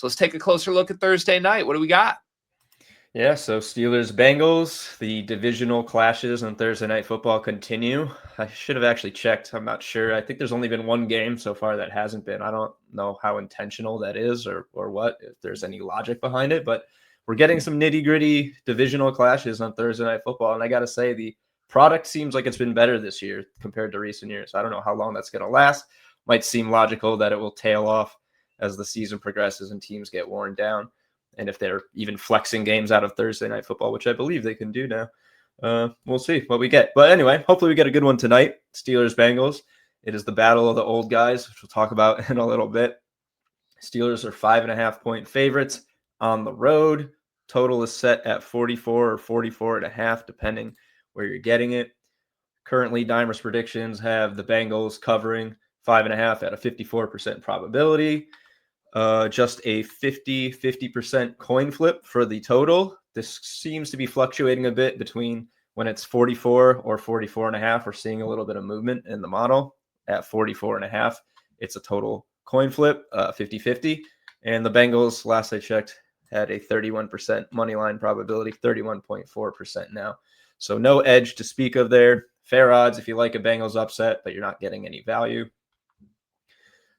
So let's take a closer look at Thursday night. What do we got? Yeah, so Steelers Bengals, the divisional clashes on Thursday Night Football continue. I should have actually checked. I'm not sure. I think there's only been one game so far that hasn't been. I don't know how intentional that is or what, if there's any logic behind it, but we're getting some nitty-gritty divisional clashes on Thursday Night Football, and I got to say the product seems like it's been better this year compared to recent years. I don't know how long that's going to last. Might seem logical that it will tail off as the season progresses and teams get worn down. And if they're even flexing games out of Thursday Night Football, which I believe they can do now, we'll see what we get. But anyway, hopefully we get a good one tonight. Steelers Bengals. It is the battle of the old guys, which we'll talk about in a little bit. Steelers are 5.5-point favorites on the road. Total is set at 44 or 44.5, depending where you're getting it. Currently, Dimers predictions have the Bengals covering 5.5 at a 54% probability. Just a 50% coin flip for the total. This seems to be fluctuating a bit between when it's 44 or 44.5. We're seeing a little bit of movement in the model. At 44.5, it's a total coin flip, 50-50. And the Bengals, last I checked, had a 31% money line probability, 31.4% now. So no edge to speak of there. Fair odds if you like a Bengals upset, but you're not getting any value.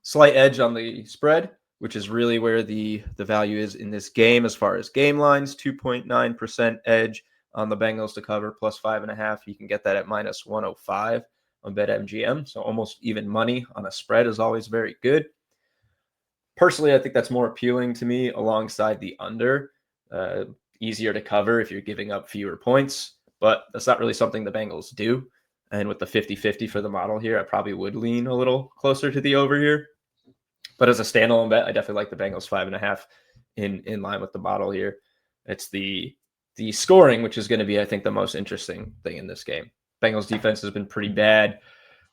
Slight edge on the spread, which is really where the value is in this game as far as game lines. 2.9% edge on the Bengals to cover, plus 5.5. You can get that at minus 105 on BetMGM. So almost even money on a spread is always very good. Personally, I think that's more appealing to me alongside the under. Easier to cover if you're giving up fewer points, but that's not really something the Bengals do. And with the 50-50 for the model here, I probably would lean a little closer to the over here. But as a standalone bet, I definitely like the Bengals 5.5 in line with the model here. It's the scoring, which is going to be, I think, the most interesting thing in this game. Bengals defense has been pretty bad.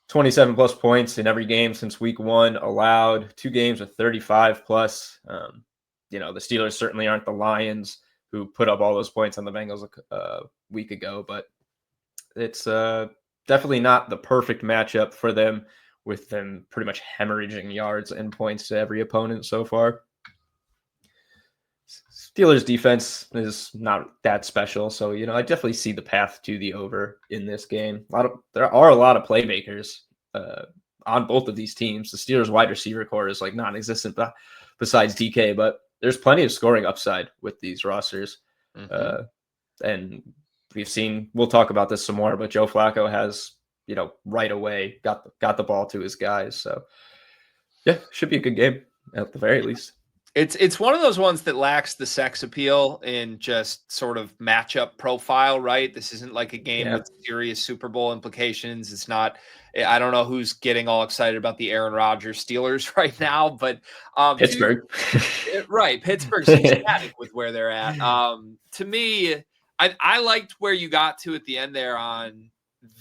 27 plus points in every game since week one allowed. 2 games with 35 plus. The Steelers certainly aren't the Lions who put up all those points on the Bengals a week ago, but it's definitely not the perfect matchup for them, with them pretty much hemorrhaging yards and points to every opponent so far. Steelers defense is not that special, so I definitely see the path to the over in this game. There are a lot of playmakers on both of these teams. The Steelers wide receiver core is like non-existent besides DK, but there's plenty of scoring upside with these rosters. Mm-hmm. And we'll talk about this some more, but Joe Flacco has, right away got the ball to his guys. So yeah, should be a good game at the very least. It's one of those ones that lacks the sex appeal in just sort of matchup profile, right? This isn't like a game with serious Super Bowl implications. It's not. I don't know who's getting all excited about the Aaron Rodgers Steelers right now, but Pittsburgh, right? Pittsburgh's ecstatic with where they're at. To me, I liked where you got to at the end there.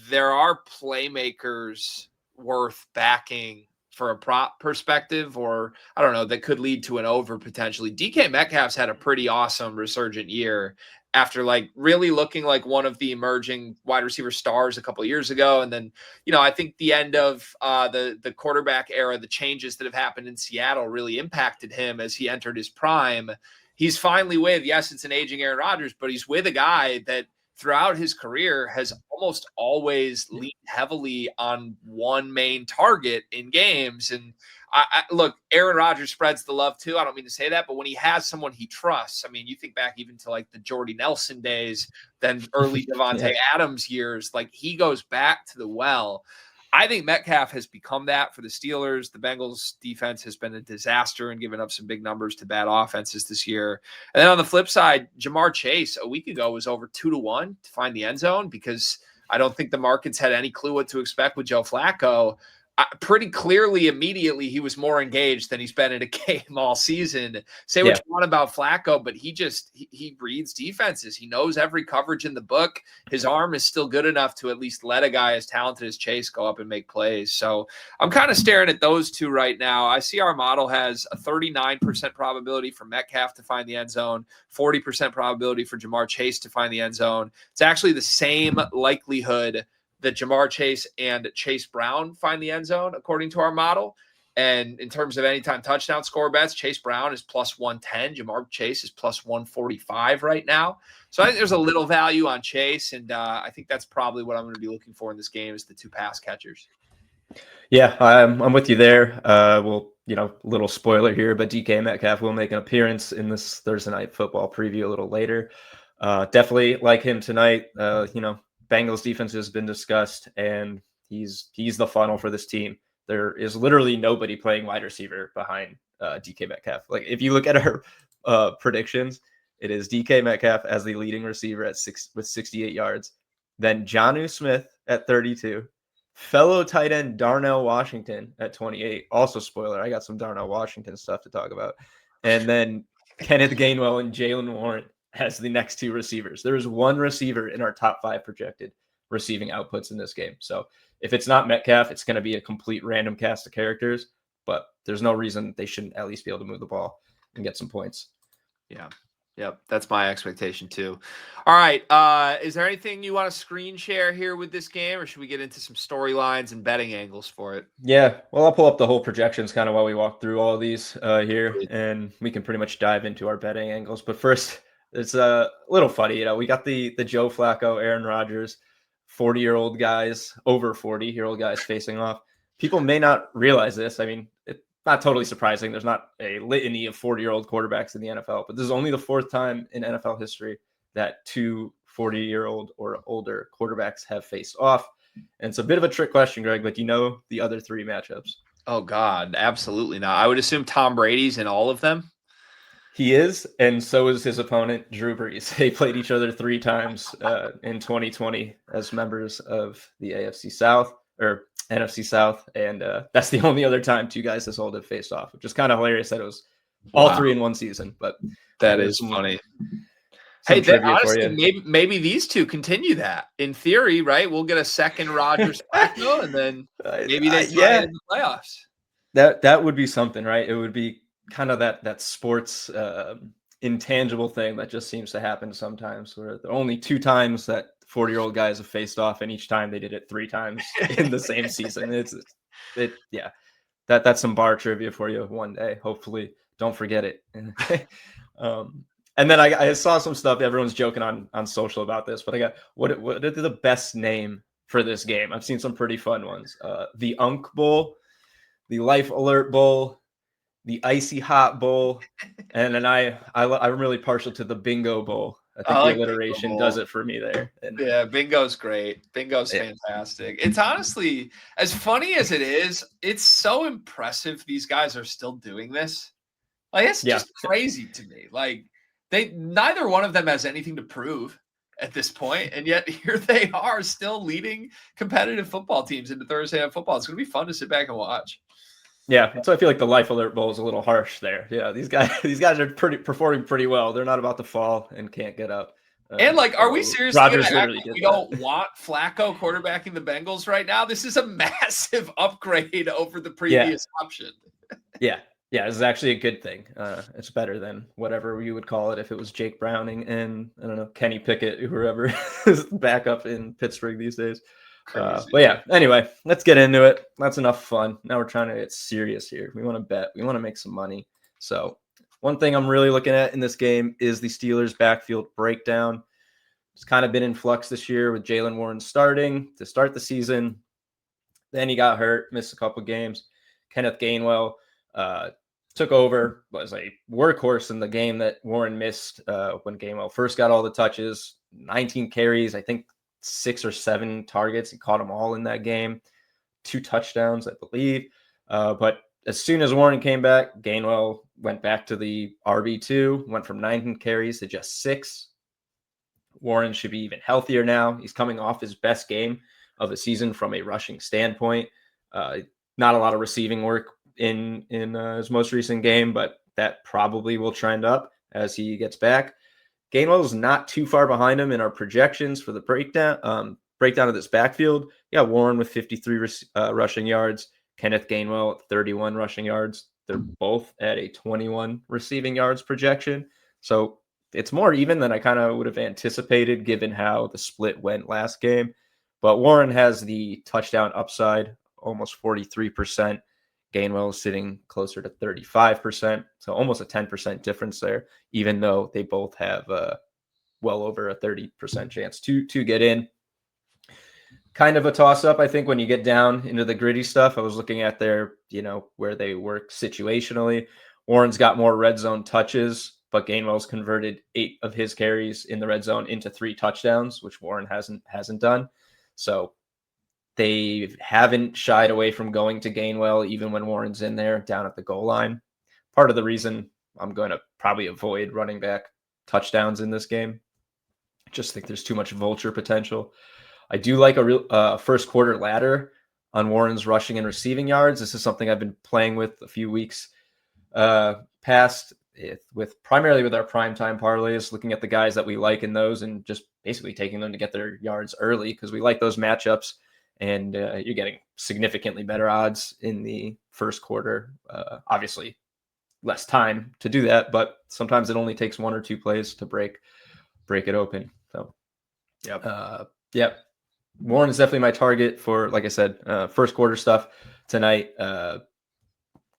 There are playmakers worth backing for a prop perspective, or I don't know, that could lead to an over potentially. DK Metcalf's had a pretty awesome resurgent year after really looking like one of the emerging wide receiver stars a couple of years ago. And then, I think the end of the quarterback era, the changes that have happened in Seattle really impacted him as he entered his prime. He's finally with, yes, it's an aging Aaron Rodgers, but he's with a guy that throughout his career has almost always leaned heavily on one main target in games. And I look, Aaron Rodgers spreads the love too. I don't mean to say that, but when he has someone he trusts, I mean, you think back even to the Jordy Nelson days, then early Devontae Adams years, he goes back to the well. I think Metcalf has become that for the Steelers. The Bengals defense has been a disaster and given up some big numbers to bad offenses this year. And then on the flip side, Jamar Chase a week ago was over 2-1 to find the end zone, because I don't think the markets had any clue what to expect with Joe Flacco. Pretty clearly, immediately, he was more engaged than he's been in a game all season. Say what you want about Flacco, but he reads defenses. He knows every coverage in the book. His arm is still good enough to at least let a guy as talented as Chase go up and make plays. So I'm kind of staring at those two right now. I see our model has a 39% probability for Metcalf to find the end zone, 40% probability for Jamar Chase to find the end zone. It's actually the same likelihood that Jamar Chase and Chase Brown find the end zone, according to our model. And in terms of anytime touchdown score bets, Chase Brown is plus 110. Jamar Chase is plus 145 right now. So I think there's a little value on Chase, and I think that's probably what I'm going to be looking for in this game is the 2 pass catchers. Yeah, I'm with you there. Well, little spoiler here, but DK Metcalf will make an appearance in this Thursday night football preview a little later. Definitely like him tonight. Bengals defense has been discussed, and he's the funnel for this team. There is literally nobody playing wide receiver behind DK Metcalf. Like if you look at our predictions, it is DK Metcalf as the leading receiver with 68 yards, then Jonnu Smith at 32, fellow tight end Darnell Washington at 28. Also, spoiler, I got some Darnell Washington stuff to talk about, and then Kenneth Gainwell and Jalen Warren as the next 2 receivers. There is one receiver in our top 5 projected receiving outputs in this game. So if it's not Metcalf, it's going to be a complete random cast of characters, but there's no reason they shouldn't at least be able to move the ball and get some points. Yeah. Yep. That's my expectation too. All right. Is there anything you want to screen share here with this game, or should we get into some storylines and betting angles for it? Yeah. Well, I'll pull up the whole projections kind of while we walk through all of these here, and we can pretty much dive into our betting angles. But first, it's a little funny. We got the Joe Flacco, Aaron Rodgers, 40-year-old guys, over 40-year-old guys facing off. People may not realize this. I mean, it's not totally surprising. There's not a litany of 40-year-old quarterbacks in the NFL, but this is only the 4th time in NFL history that 2 40-year-old or older quarterbacks have faced off. And it's a bit of a trick question, Greg, but the other 3 matchups? Oh, God, absolutely not. I would assume Tom Brady's in all of them. He is, and so is his opponent, Drew Brees. They played each other 3 times in 2020 as members of the AFC South or NFC South, and that's the only other time 2 guys this old have faced off, which is kind of hilarious that it was all 3 in one season. But that is funny. Hey, honestly, maybe these 2 continue that. In theory, right? We'll get a second Rodgers Flacco, and then maybe they try it in the playoffs. That would be something, right? It would be kind of that sports intangible thing that just seems to happen sometimes, where the only 2 times that 40-year-old guys have faced off, and each time they did it 3 times in the same season. That's some bar trivia for you one day. Hopefully, don't forget it. And then I saw some stuff. Everyone's joking on social about this, but I got what are the best name for this game? I've seen some pretty fun ones. The Unk Bowl, the Life Alert Bowl, the Icy Hot Bowl, and then I'm really partial to the Bingo Bowl. I think the alliteration does it for me there. And yeah, Bingo's great. Bingo's fantastic. It's honestly, as funny as it is, it's so impressive these guys are still doing this. Like, it's just crazy to me. Like, neither one of them has anything to prove at this point, and yet here they are still leading competitive football teams into Thursday Night Football. It's going to be fun to sit back and watch. Yeah, so I feel like the Life Alert Bowl is a little harsh there. Yeah, these guys are performing pretty well. They're not about to fall and can't get up. And are we seriously we don't want Flacco quarterbacking the Bengals right now? This is a massive upgrade over the previous option. Yeah, this is actually a good thing. It's better than whatever you would call it if it was Jake Browning and I don't know, Kenny Pickett, whoever is back up in Pittsburgh these days. But yeah, anyway, let's get into it. That's enough fun. Now we're trying to get serious here. We want to bet. We want to make some money. So one thing I'm really looking at in this game is the Steelers backfield breakdown. It's kind of been in flux this year with Jalen Warren starting to start the season. Then he got hurt, missed a couple games. Kenneth Gainwell took over, was a workhorse in the game that Warren missed when Gainwell first got all the touches. 19 carries, I think 6 or 7 targets. He caught them all in that game. 2 touchdowns, I believe. But as soon as Warren came back, Gainwell went back to the RB2, went from 19 carries to just 6. Warren should be even healthier now. He's coming off his best game of the season from a rushing standpoint. Not a lot of receiving work in his most recent game, but that probably will trend up as he gets back. Gainwell is not too far behind him in our projections for the breakdown of this backfield. Yeah, Warren with 53 rushing yards, Kenneth Gainwell at 31 rushing yards. They're both at a 21 receiving yards projection. So it's more even than I kind of would have anticipated given how the split went last game. But Warren has the touchdown upside, almost 43%. Gainwell is sitting closer to 35%. So almost a 10% difference there, even though they both have well over a 30% chance to get in. Kind of a toss up, I think, when you get down into the gritty stuff. I was looking at their, where they work situationally. Warren's got more red zone touches, but Gainwell's converted 8 of his carries in the red zone into 3 touchdowns, which Warren hasn't done. So they haven't shied away from going to Gainwell, even when Warren's in there down at the goal line. Part of the reason I'm going to probably avoid running back touchdowns in this game. I just think there's too much vulture potential. I do like a real first quarter ladder on Warren's rushing and receiving yards. This is something I've been playing with a few weeks past, primarily with our primetime parlays, looking at the guys that we like in those and just basically taking them to get their yards early because we like those matchups, and you're getting significantly better odds in the first quarter. Obviously, less time to do that, but sometimes it only takes 1 or 2 plays to break it open. So, yep. Warren is definitely my target for, like I said, first quarter stuff tonight.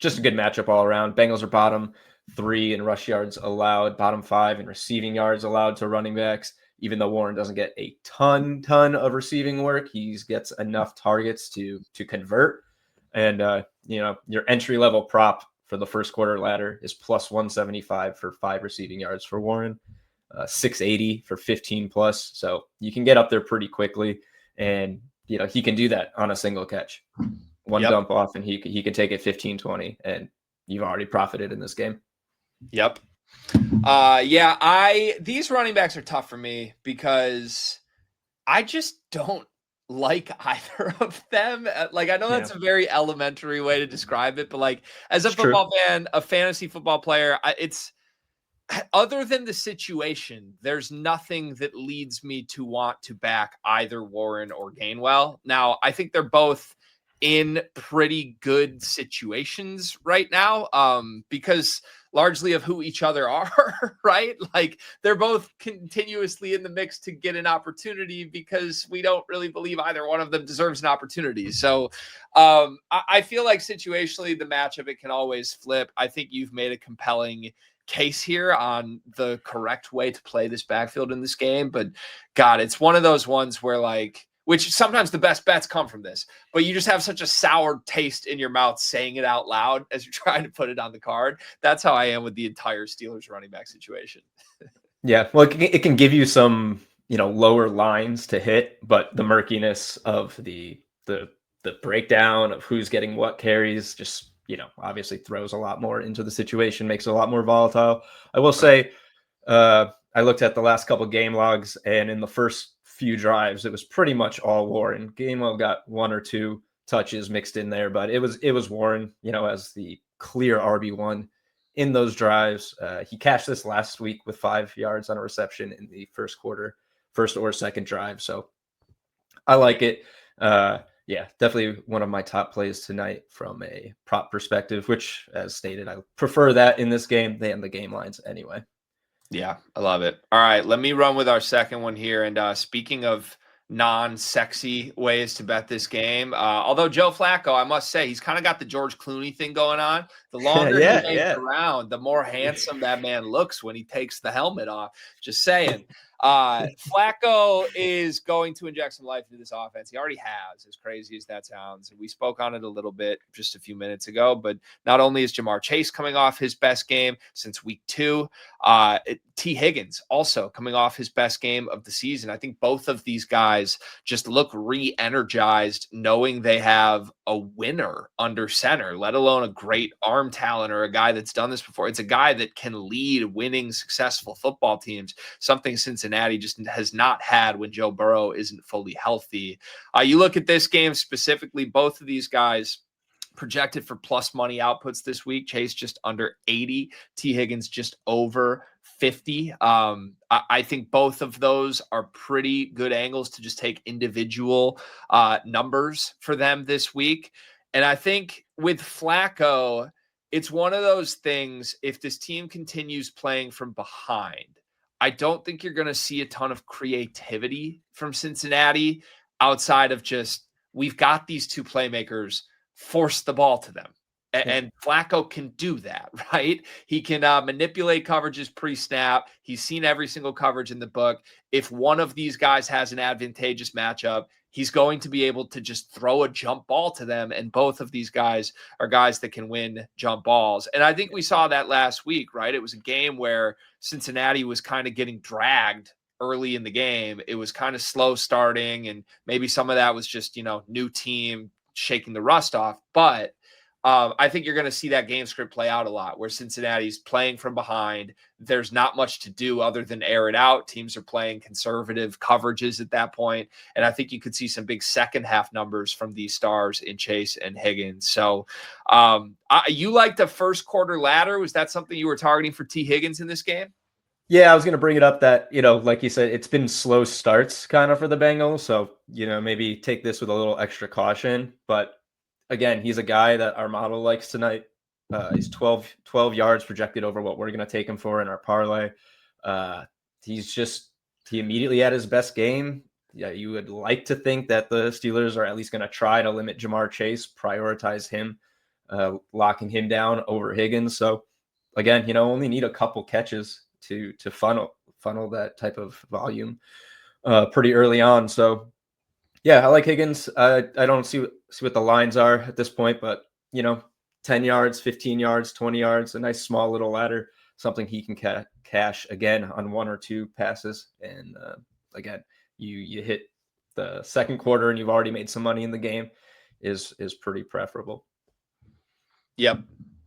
Just a good matchup all around. Bengals are bottom 3 in rush yards allowed, bottom 5 in receiving yards allowed to running backs. Even though Warren doesn't get a ton of receiving work, he gets enough targets to convert. And your entry level prop for the first quarter ladder is plus 175 for 5 receiving yards for Warren, 680 for 15 plus. So you can get up there pretty quickly. And, he can do that on a single catch. One dump off, and he can take it 15-20, and you've already profited in this game. Yep. These running backs are tough for me because I just don't like either of them. Like, I know that's a very elementary way to describe it, but like as a football fan, a fantasy football player, it's other than the situation, there's nothing that leads me to want to back either Warren or Gainwell. Now, I think they're both in pretty good situations right now, because largely of who each other are, right? Like they're both continuously in the mix to get an opportunity because we don't really believe either one of them deserves an opportunity. So I feel like situationally the matchup, it can always flip. I think you've made a compelling case here on the correct way to play this backfield in this game. But God, it's one of those ones where which sometimes the best bets come from this, but you just have such a sour taste in your mouth saying it out loud as you're trying to put it on the card. That's how I am with the entire Steelers running back situation. Yeah. Well, it can give you some, lower lines to hit, but the murkiness of the breakdown of who's getting what carries just, obviously throws a lot more into the situation, makes it a lot more volatile. I will say, I looked at the last couple game logs, and in the first few drives, it was pretty much all Warren. Gainwell got 1 or 2 touches mixed in there, but it was Warren, as the clear RB1 in those drives. He cashed this last week with 5 yards on a reception in the first or second drive. So I like it. Definitely one of my top plays tonight from a prop perspective, which, as stated, I prefer that in this game than the game lines anyway. Yeah, I love it. All right, let me run with our second one here. And speaking of non-sexy ways to bet this game, although Joe Flacco, I must say, he's kind of got the George Clooney thing going on. The longer he hangs around, the more handsome that man looks when he takes the helmet off. Just saying. Flacco is going to inject some life into this offense. He already has, as crazy as that sounds. We spoke on it a little bit just a few minutes ago, but not only is Jamar Chase coming off his best game since week 2, T. Higgins also coming off his best game of the season. I think both of these guys just look re-energized knowing they have a winner under center, let alone a great arm talent or a guy that's done this before. It's a guy that can lead winning, successful football teams, something Cincinnati just has not had when Joe Burrow isn't fully healthy. You look at this game specifically, both of these guys projected for plus money outputs this week. Chase just under 80, T. Higgins just over 50. I think both of those are pretty good angles to just take individual numbers for them this week. And I think with Flacco, it's one of those things, if this team continues playing from behind, I don't think you're going to see a ton of creativity from Cincinnati outside of just, we've got these 2 playmakers, force the ball to them. And Flacco can do that, right? He can manipulate coverages pre-snap. He's seen every single coverage in the book. If one of these guys has an advantageous matchup, he's going to be able to just throw a jump ball to them. And both of these guys are guys that can win jump balls. And I think we saw that last week, right? It was a game where Cincinnati was kind of getting dragged early in the game. It was kind of slow starting, and maybe some of that was just, new team shaking the rust off. But I think you're going to see that game script play out a lot where Cincinnati's playing from behind. There's not much to do other than air it out. Teams are playing conservative coverages at that point. And I think you could see some big second half numbers from these stars in Chase and Higgins. So you like the first quarter ladder. Was that something you were targeting for T. Higgins in this game? Yeah, I was going to bring it up that, like you said, it's been slow starts kind of for the Bengals. So, maybe take this with a little extra caution. But again, he's a guy that our model likes tonight. He's 12 yards projected over what we're going to take him for in our parlay. He immediately had his best game. Yeah, you would like to think that the Steelers are at least going to try to limit Jamar Chase, prioritize him, locking him down over Higgins. So again, only need a couple catches to funnel that type of volume pretty early on. So yeah, I like Higgins. I don't see what the lines are at this point, but 10 yards, 15 yards, 20 yards, a nice small little ladder, something he can cash again on one or two passes. And again, you hit the second quarter and you've already made some money in the game is pretty preferable. Yep.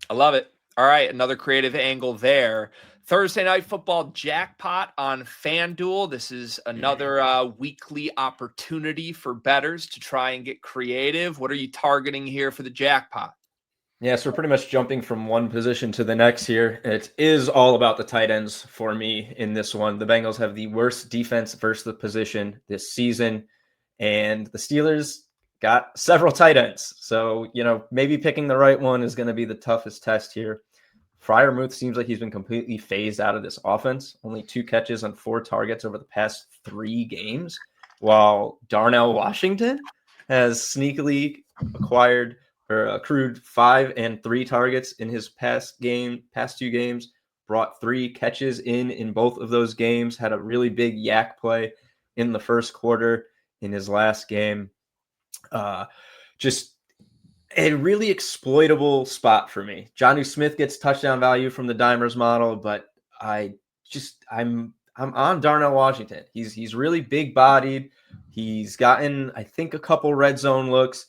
I love it. All right, another creative angle there. Thursday Night Football jackpot on FanDuel. This is another weekly opportunity for bettors to try and get creative. What are you targeting here for the jackpot? Yeah, so we're pretty much jumping from one position to the next here. It is all about the tight ends for me in this one. The Bengals have the worst defense versus the position this season, and the Steelers got several tight ends. So, maybe picking the right one is going to be the toughest test here. Freiermuth seems like he's been completely phased out of this offense. Only 2 catches on 4 targets over the past 3 games, while Darnell Washington has sneakily accrued 5 and 3 targets in his past 2 games, brought 3 catches in both of those games, had a really big yak play in the first quarter in his last game. Just a really exploitable spot for me. Jonnu Smith gets touchdown value from the Dimers model, but I'm on Darnell Washington. He's really big bodied. He's gotten, I think, a couple red zone looks,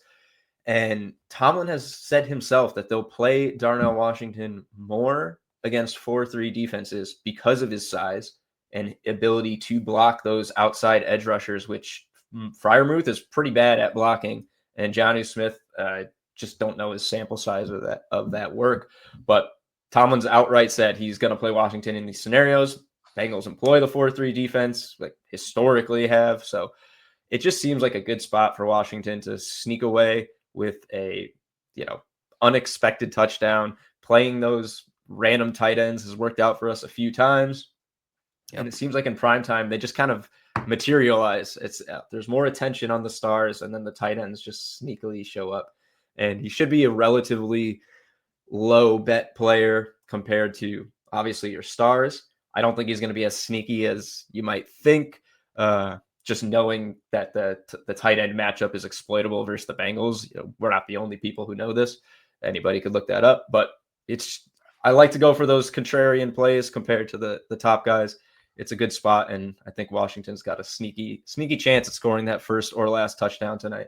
and Tomlin has said himself that they'll play Darnell Washington more against 4-3 defenses because of his size and ability to block those outside edge rushers, which Freiermuth is pretty bad at blocking, and Jonnu Smith just don't know his sample size of that work. But Tomlin's outright said he's going to play Washington in these scenarios. Bengals employ the 4-3 defense, like historically have. So it just seems like a good spot for Washington to sneak away with a, unexpected touchdown. Playing those random tight ends has worked out for us a few times. Yep. And it seems like in prime time, they just kind of materialize. There's more attention on the stars, and then the tight ends just sneakily show up. And he should be a relatively low bet player compared to obviously your stars. I don't think he's going to be as sneaky as you might think. Just knowing that the tight end matchup is exploitable versus the Bengals. We're not the only people who know this. Anybody could look that up. But I like to go for those contrarian plays compared to the top guys. It's a good spot, and I think Washington's got a sneaky chance at scoring that first or last touchdown tonight.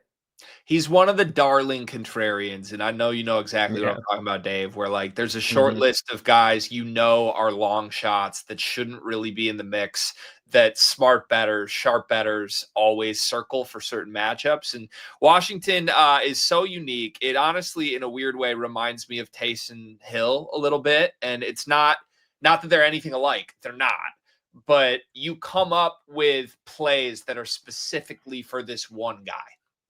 He's one of the darling contrarians, and I know you know exactly what I'm talking about, Dave, where there's a short list of guys are long shots that shouldn't really be in the mix, that smart bettors, sharp bettors always circle for certain matchups. And Washington is so unique. It honestly, in a weird way, reminds me of Taysom Hill a little bit, and it's not that they're anything alike. They're not. But you come up with plays that are specifically for this one guy.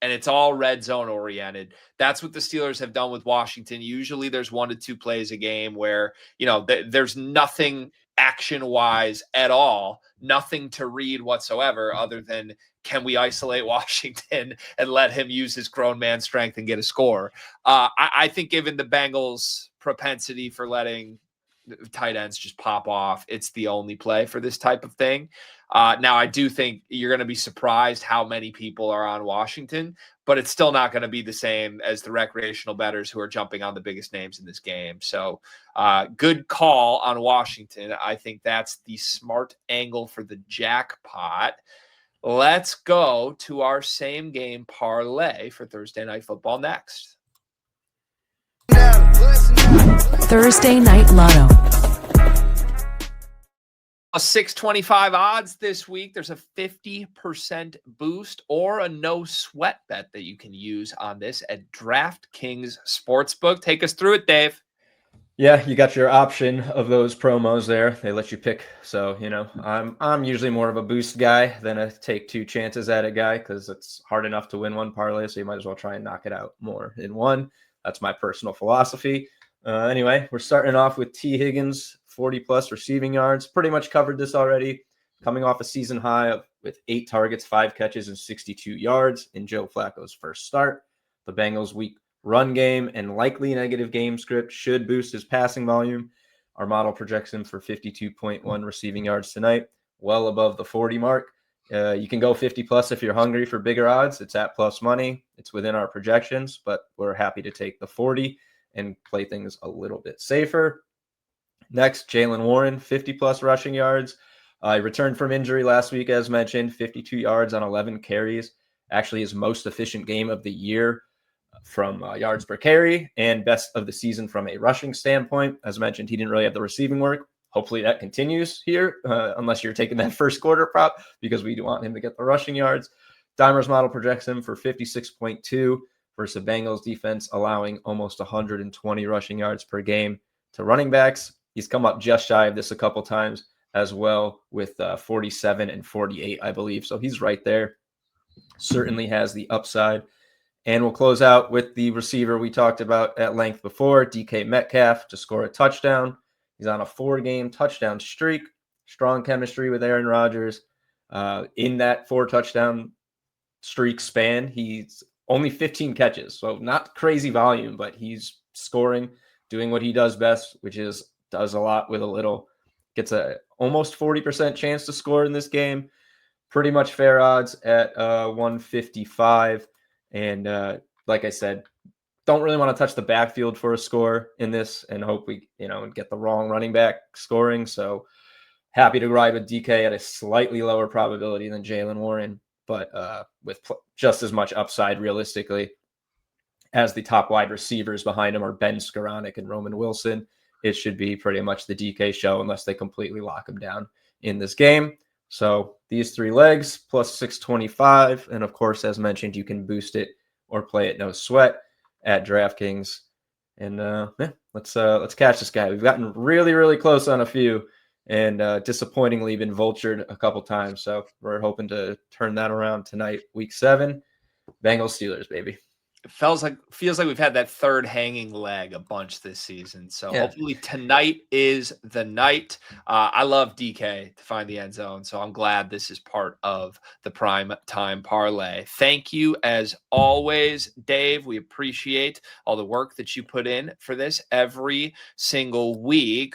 And it's all red zone oriented. That's what the Steelers have done with Washington. Usually there's 1 to 2 plays a game where, there's nothing action-wise at all. Nothing to read whatsoever other than can we isolate Washington and let him use his grown man strength and get a score? I think given the Bengals' propensity for letting tight ends just pop off, it's the only play for this type of thing. Now, I do think you're going to be surprised how many people are on Washington, but it's still not going to be the same as the recreational bettors who are jumping on the biggest names in this game. So good call on Washington. I think that's the smart angle for the jackpot. Let's go to our same game parlay for Thursday Night Football next. Thursday Night Lotto. A 625 odds this week. There's a 50% boost or a no sweat bet that you can use on this at DraftKings Sportsbook. Take us through it, Dave. Yeah, you got your option of those promos there. They let you pick. So, I'm usually more of a boost guy than a take two chances at a guy because it's hard enough to win one parlay. So you might as well try and knock it out more in one. That's my personal philosophy. Anyway, we're starting off with T. Higgins, 40-plus receiving yards. Pretty much covered this already. Coming off a season high with 8 targets, 5 catches, and 62 yards in Joe Flacco's first start. The Bengals' weak run game and likely negative game script should boost his passing volume. Our model projects him for 52.1 receiving yards tonight, well above the 40 mark. You can go 50-plus if you're hungry for bigger odds. It's at plus money. It's within our projections, but we're happy to take the 40 and play things a little bit safer. Next, Jaylen Warren, 50-plus rushing yards. He returned from injury last week, as mentioned, 52 yards on 11 carries. Actually, his most efficient game of the year from yards per carry and best of the season from a rushing standpoint. As mentioned, he didn't really have the receiving work. Hopefully that continues here, unless you're taking that first quarter prop, because we do want him to get the rushing yards. Dimer's model projects him for 56.2 versus the Bengals defense, allowing almost 120 rushing yards per game to running backs. He's come up just shy of this a couple times as well with 47 and 48, I believe. So he's right there. Certainly has the upside. And we'll close out with the receiver we talked about at length before, DK Metcalf, to score a touchdown. He's on a 4-game touchdown streak. Strong chemistry with Aaron Rodgers. In that 4-touchdown streak span, he's only 15 catches. So not crazy volume, but he's scoring, doing what he does best, which is does a lot with a little. Gets a almost 40% chance to score in this game. Pretty much fair odds at 155. And like I said, don't really want to touch the backfield for a score in this and hope we, get the wrong running back scoring. So happy to ride with DK at a slightly lower probability than Jaylen Warren, but with just as much upside realistically as the top wide receivers behind him are Ben Skoranek and Roman Wilson. It should be pretty much the DK show unless they completely lock him down in this game. So these 3 legs plus 625. And of course, as mentioned, you can boost it or play it no sweat at DraftKings. And let's catch this guy. We've gotten really, really close on a few and disappointingly been vultured a couple times. So we're hoping to turn that around tonight, week 7. Bengals Steelers, baby. It feels like we've had that third hanging leg a bunch this season. So hopefully tonight is the night. I love DK to find the end zone. So I'm glad this is part of the prime time parlay. Thank you as always, Dave. We appreciate all the work that you put in for this every single week.